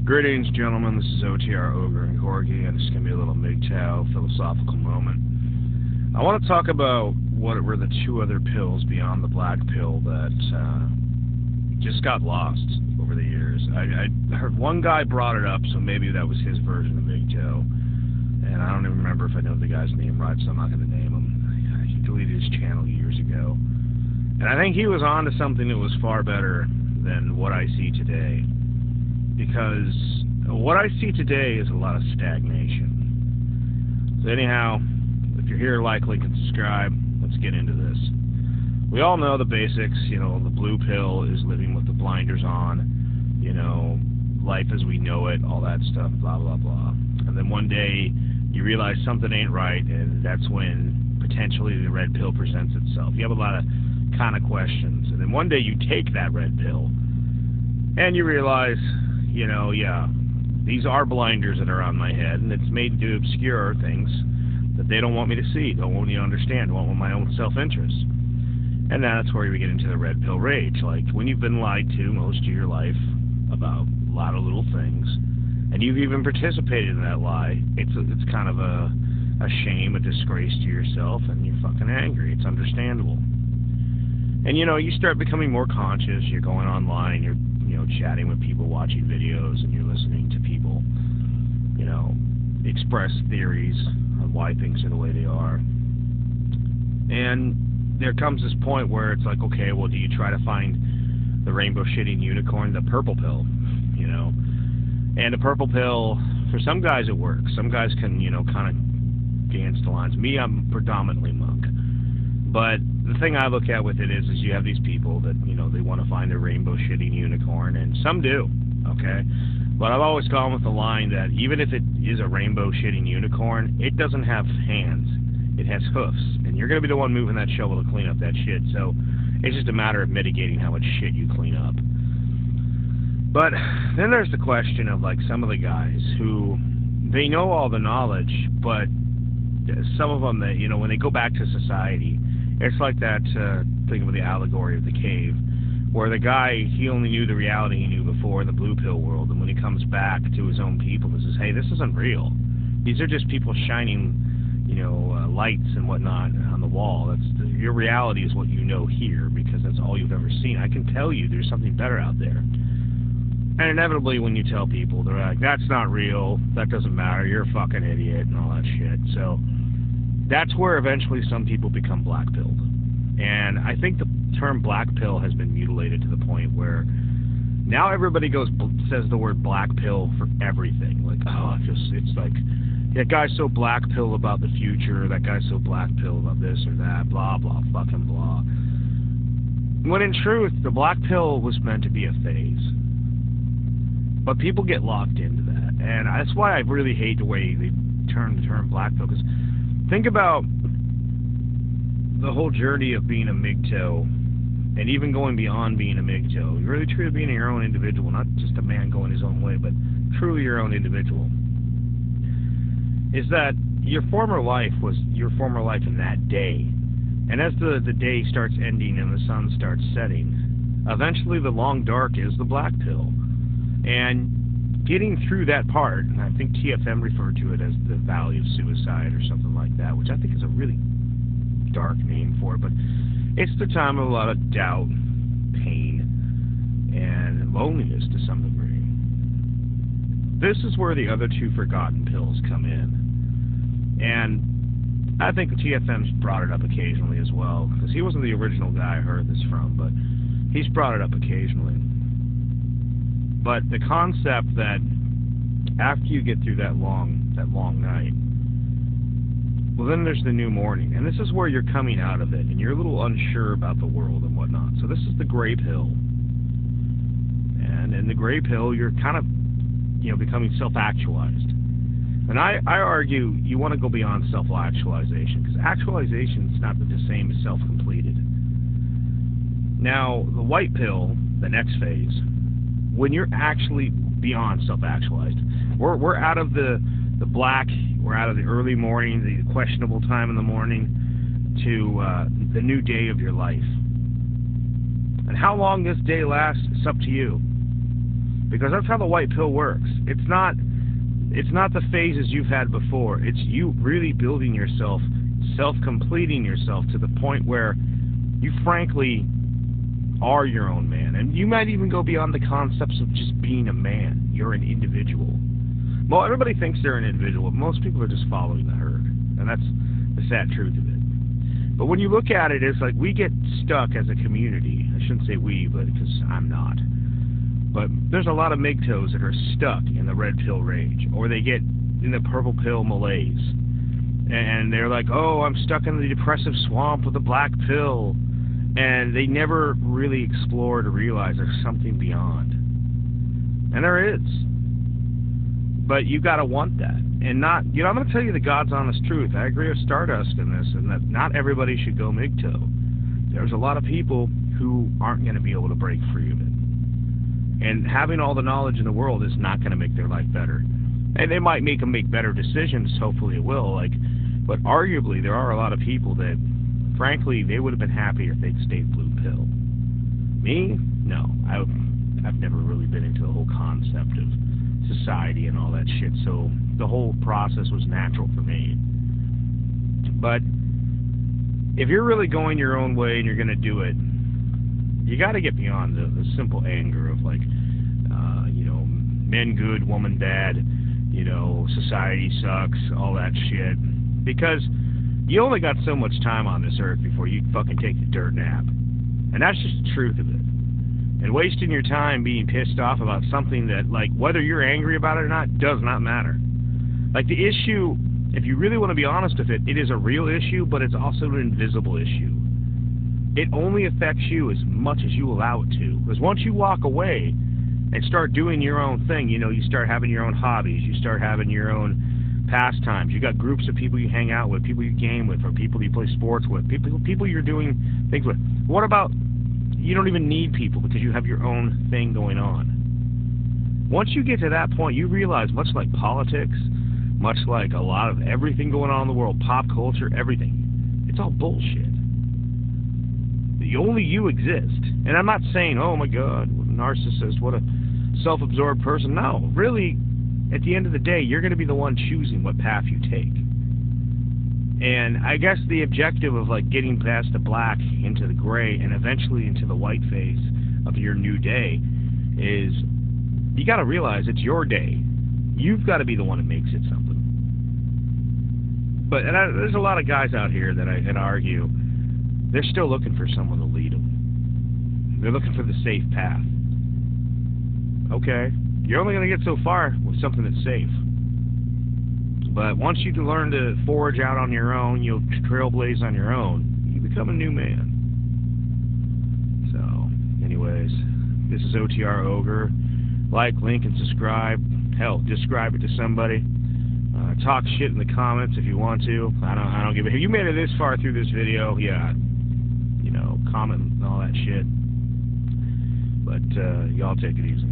Greetings, gentlemen. This is OTR Ogre and Corgi, and it's going to be a little MGTOW philosophical moment. I want to talk about what were the two other pills beyond the black pill that just got lost over the years. I heard one guy brought it up, so maybe that was his version of MGTOW. And I don't even remember if I know the guy's name right, so I'm not going to name him. He deleted his channel years ago. And I think he was on to something that was far better than what I see today. Because what I see today is a lot of stagnation. So anyhow, if you're here, like, link, and subscribe. Let's get into this. We all know the basics. You know, the blue pill is living with the blinders on. You know, life as we know it, all that stuff, blah, blah, blah. And then one day you realize something ain't right, and that's when potentially the red pill presents itself. You have a lot of kind of questions. And then one day you take that red pill, and you realize, you know, yeah, these are blinders that are on my head, and it's made to obscure things that they don't want me to see, don't want me to understand, don't want my own self-interest. And that's where we get into the red pill rage. Like, when you've been lied to most of your life about a lot of little things, and you've even participated in that lie, it's kind of a shame, a disgrace to yourself, and you're fucking angry. It's understandable. And, you know, you start becoming more conscious. You're going online, you're chatting with people, watching videos, and you're listening to people, you know, express theories on why things are the way they are. And there comes this point where it's like, okay, well, do you try to find the rainbow-shitting unicorn, the purple pill, you know? And the purple pill, for some guys it works. Some guys can, you know, kind of dance the lines. Me, I'm predominantly monk. But the thing I look at with it is you have these people that, you know, they want to find a rainbow-shitting unicorn, and some do, okay? But I've always gone with the line that even if it is a rainbow-shitting unicorn, it doesn't have hands. It has hoofs, and you're going to be the one moving that shovel to clean up that shit. So it's just a matter of mitigating how much shit you clean up. But then there's the question of, like, some of the guys who, they know all the knowledge, but some of them that, you know, when they go back to society, it's like that thing with the allegory of the cave, where the guy, he only knew the reality he knew before in the blue pill world, and when he comes back to his own people and says, hey, this isn't real. These are just people shining, you know, lights and whatnot on the wall. Your reality is what you know here, because that's all you've ever seen. I can tell you there's something better out there. And inevitably, when you tell people, they're like, that's not real, that doesn't matter, you're a fucking idiot, and all that shit. So that's where eventually some people become black-pilled. And I think the term black pill has been mutilated to the point where now everybody says the word black pill for everything. Like, oh, it's like, that guy's so black pill about the future, that guy's so black pill about this or that, blah, blah, fucking blah. When in truth, the black pill was meant to be a phase. But people get locked into that. And that's why I really hate the way they turn the term black pill, because think about the whole journey of being a MGTOW, and even going beyond being a MGTOW. You're really truly being your own individual, not just a man going his own way, but truly your own individual. Is that your former life was your former life in that day. And as the day starts ending and the sun starts setting, eventually the long dark is the black pill. And getting through that part, and I think TFM referred to it as the Valley of Suicide or something like that, which I think is a really dark name for it, but it's the time of a lot of doubt, pain, and loneliness to some degree. This is where the other two forgotten pills come in. And I think the TFM's brought it up occasionally as well, because he wasn't the original guy I heard this from, but he's brought it up occasionally. But the concept that after you get through that long night, well, then there's the new morning, and this is where you're coming out of it, and you're a little unsure about the world and whatnot. So this is the gray pill, and in the gray pill, you're kind of, you know, becoming self-actualized. And I argue you want to go beyond self-actualization, because actualization is not the same as self-completed. Now, the white pill, the next phase, when you're actually beyond self-actualized, we're out of the black, we're out of the early morning, the questionable time in the morning, to the new day of your life. And how long this day lasts, it's up to you. Because that's how the white pill works. It's not the phases you've had before. It's you really building yourself, self-completing yourself to the point where you frankly are your own man. And you might even go beyond the concepts of just being a man. You're an individual. Well, everybody thinks they're an individual. Most people are just following the herd. And that's the sad truth of it. But when you look at it, it's like we get stuck as a community. I shouldn't say we, but because I'm not. But there's a lot of MGTOWs that are stuck in the red pill rage. Or they get in the purple pill malaise. And they're like, oh, I'm stuck in the depressive swamp with the black pill. And they never really explore to realize there's something beyond. And there is. But you got to want that. And not, you know, I'm going to tell you the God's honest truth. I agree with Stardust in this, and that not everybody should go MGTOW. There's a lot of people who aren't going to be able to break free of it. And having all the knowledge in the world is not going to make their life better. And they might make them make better decisions, hopefully it will. But arguably, there are a lot of people that, frankly, they would have been happier if they'd stayed blue pill. Me? No. I've never really been into the whole concept of society and all that shit, so the whole process was natural for me. But if you're really going your own way and you're going to do it, you got to get beyond the simple anger of men good, woman bad, society sucks, all that shit. Because you only got so much time on this earth before you fucking take the dirt nap. And that's just the truth of it. And wasting your time being pissed off about something that, whether you're angry about it or not, does not matter. The issue, if you really want to be honest with it, it is a real issue, but it's also an invisible issue. It only affects you as much as you allow it to. Because once you walk away and start doing your own thing, you start having your own hobbies, you start having your own pastimes, you got groups of people you hang out with, people you game with, or people you play sports with, people you're doing things with. What about, you don't even need people because you have your own thing going on. Once you get to that point, you realize, much like politics, much like a lot of everything going on in the world, pop culture, everything, it's all bullshit. Only you exist. And I'm not saying, oh my God, what a narcissist, what a self-absorbed person. No, really, at the end of the day, you're going to be the one choosing what path you take. And I guess the objective of getting past the black into the gray and eventually into the white phase of your new day is you got to realize it's your day. You've got to be the one that makes it something. But there's a lot of guys out here that I'd argue they're still looking for someone to lead them. They're looking for the safe path. Okay, you're only going to get so far with something that's safe. But once you learn to forge out on your own, you'll trailblaze on your own, you become a new man. So, anyways, this is OTR Ogre. Like, link, and subscribe. Hell, describe it to somebody. Talk shit in the comments if you want to. I don't give a... If you made it this far through this video, yeah, comment and all that shit. But y'all take it easy.